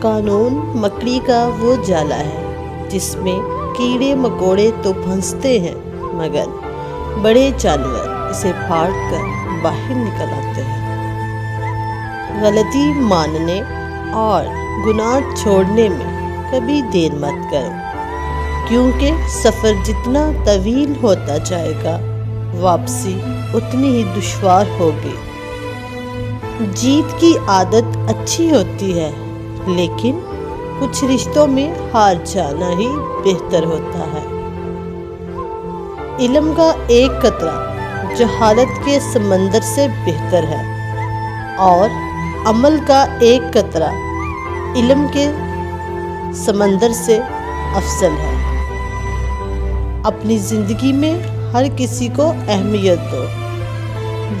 قانون مکڑی کا وہ جالا ہے جس میں کیڑے مکوڑے تو پھنستے ہیں مگر بڑے جانور اسے پھاڑ کر باہر نکل آتے ہیں۔ غلطی ماننے اور گناہ چھوڑنے میں کبھی دیر مت کرو، کیونکہ سفر جتنا طویل ہوتا جائے گا واپسی اتنی ہی دشوار ہوگی۔ جیت کی عادت اچھی ہوتی ہے لیکن کچھ رشتوں میں ہار جانا ہی بہتر ہوتا ہے۔ علم کا ایک قطرہ جہالت کے سمندر سے بہتر ہے اور عمل کا ایک قطرہ علم کے سمندر سے افضل ہے۔ اپنی زندگی میں ہر کسی کو اہمیت دو،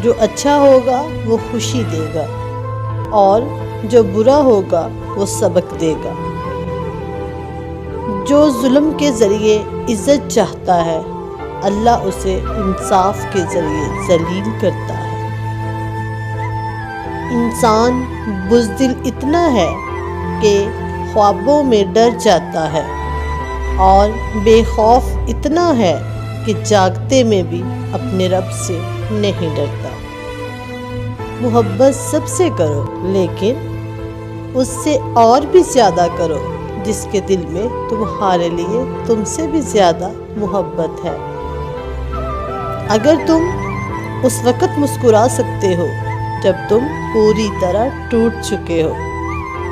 جو اچھا ہوگا وہ خوشی دے گا اور جو برا ہوگا وہ سبق دے گا۔ جو ظلم کے ذریعے عزت چاہتا ہے اللہ اسے انصاف کے ذریعے ذلیل کرتا ہے۔ انسان بزدل اتنا ہے کہ خوابوں میں ڈر جاتا ہے اور بے خوف اتنا ہے کہ جاگتے میں بھی اپنے رب سے نہیں ڈرتا۔ محبت سب سے کرو لیکن اس سے اور بھی زیادہ کرو جس کے دل میں تمہارے لیے تم سے بھی زیادہ محبت ہے۔ اگر تم اس وقت مسکرا سکتے ہو جب تم پوری طرح ٹوٹ چکے ہو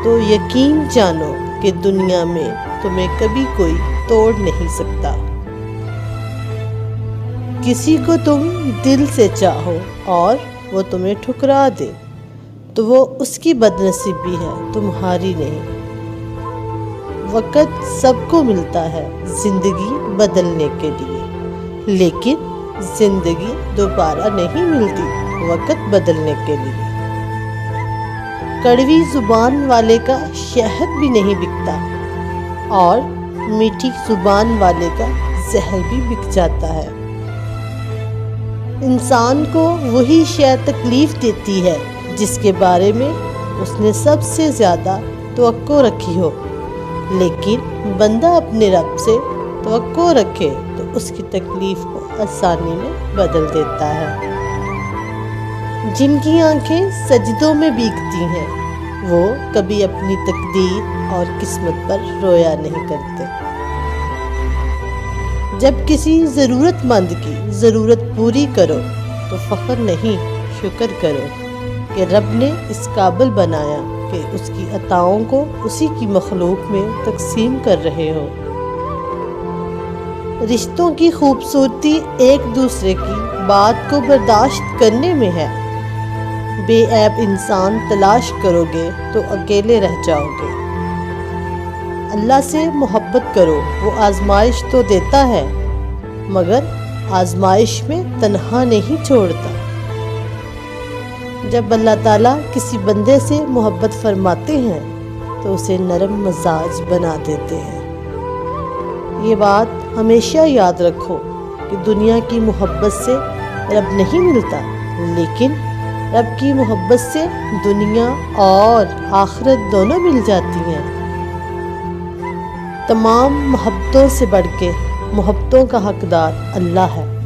تو یقین جانو کہ دنیا میں تمہیں کبھی کوئی توڑ نہیں سکتا۔ کسی کو تم دل سے چاہو اور وہ تمہیں ٹھکرا دے تو وہ اس کی بدنصیبی ہے، تمہاری نہیں۔ وقت سب کو ملتا ہے زندگی بدلنے کے لیے، لیکن زندگی دوبارہ نہیں ملتی وقت بدلنے کے لیے۔ کڑوی زبان والے کا شہد بھی نہیں بکتا اور میٹھی زبان والے کا زہر بھی بک جاتا ہے۔ انسان کو وہی شے تکلیف دیتی ہے جس کے بارے میں اس نے سب سے زیادہ توقع رکھی ہو، لیکن بندہ اپنے رب سے توقع رکھے تو اس کی تکلیف کو آسانی میں بدل دیتا ہے۔ جن کی آنکھیں سجدوں میں بھیگتی ہیں وہ کبھی اپنی تقدیر اور قسمت پر رویا نہیں کرتے۔ جب کسی ضرورت مند کی ضرورت پوری کرو تو فخر نہیں شکر کرو کہ رب نے اس قابل بنایا کہ اس کی عطاؤں کو اسی کی مخلوق میں تقسیم کر رہے ہو۔ رشتوں کی خوبصورتی ایک دوسرے کی بات کو برداشت کرنے میں ہے۔ بے عیب انسان تلاش کرو گے تو اکیلے رہ جاؤ گے۔ اللہ سے محبت کرو، وہ آزمائش تو دیتا ہے مگر آزمائش میں تنہا نہیں چھوڑتا۔ جب اللہ تعالیٰ کسی بندے سے محبت فرماتے ہیں تو اسے نرم مزاج بنا دیتے ہیں۔ یہ بات ہمیشہ یاد رکھو کہ دنیا کی محبت سے رب نہیں ملتا، لیکن رب کی محبت سے دنیا اور آخرت دونوں مل جاتی ہیں۔ تمام محبتوں سے بڑھ کے محبتوں کا حقدار اللہ ہے۔